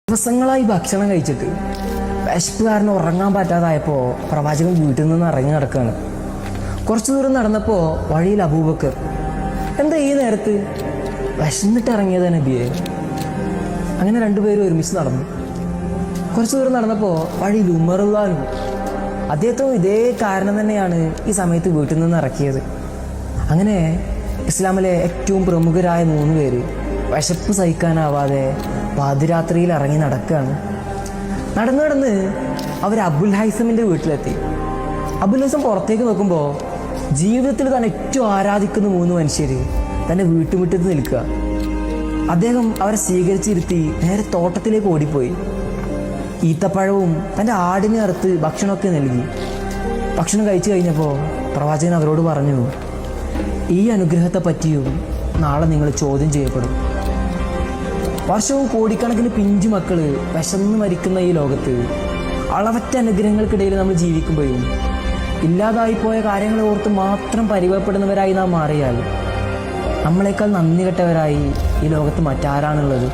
ദിവസങ്ങളായി ഭക്ഷണം കഴിച്ചിട്ട് വിശപ്പ് കാരണം ഉറങ്ങാൻ പറ്റാതായപ്പോൾ പ്രവാചകൻ വീട്ടിൽ നിന്ന് ഇറങ്ങി നടക്കുകയാണ്. കുറച്ചു ദൂരം നടന്നപ്പോൾ വഴിയിൽ അബൂബക്കർ, എന്താ ഈ നേരത്ത്? വിശന്നിട്ട് ഇറങ്ങിയതാ നബിയെ. അങ്ങനെ രണ്ടുപേരും ഒരുമിച്ച് നടന്നു. കുറച്ചു ദൂരം നടന്നപ്പോൾ വഴിയിൽ ഉമറുല്ലാനും, അദ്ദേഹത്തും ഇതേ കാരണം തന്നെയാണ് ഈ സമയത്ത് വീട്ടിൽ നിന്ന് ഇറക്കിയത്. അങ്ങനെ ഇസ്ലാമിലെ ഏറ്റവും പ്രമുഖരായ 3 പേര് വിശപ്പ് സഹിക്കാനാവാതെ പാതിരാത്രിയിൽ ഇറങ്ങി നടക്കുകയാണ്. നടന്ന് അവർ അബുൽ ഹൈസമിൻ്റെ വീട്ടിലെത്തി. അബുൽ ഹൈസം പുറത്തേക്ക് നോക്കുമ്പോൾ ജീവിതത്തിൽ താൻ ഏറ്റവും ആരാധിക്കുന്ന 3 മനുഷ്യർ തൻ്റെ വീട്ടുമുറ്റത്ത് നിൽക്കുക. അദ്ദേഹം അവരെ സ്വീകരിച്ചിരുത്തി നേരെ തോട്ടത്തിലേക്ക് ഓടിപ്പോയി. ഈത്തപ്പഴവും തൻ്റെ ആടിനെ അറുത്ത് ഭക്ഷണമൊക്കെ നൽകി. ഭക്ഷണം കഴിച്ചു കഴിഞ്ഞപ്പോൾ പ്രവാചകൻ അവരോട് പറഞ്ഞു, ഈ അനുഗ്രഹത്തെ പറ്റിയും നാളെ നിങ്ങൾ ചോദ്യം ചെയ്യപ്പെടും. വർഷവും കോടിക്കണക്കിന് പിഞ്ചു മക്കൾ വിശന്ന് മരിക്കുന്ന ഈ ലോകത്ത് അളവറ്റ അനുഗ്രഹങ്ങൾക്കിടയിൽ നമ്മൾ ജീവിക്കുമ്പോഴും ഇല്ലാതായിപ്പോയ കാര്യങ്ങളെ ഓർത്ത് മാത്രം പരിഭവപ്പെടുന്നവരായി നാം മാറിയാൽ നമ്മളെക്കാൾ നന്ദി കെട്ടവരായി ഈ ലോകത്ത് മറ്റാരാണുള്ളത്?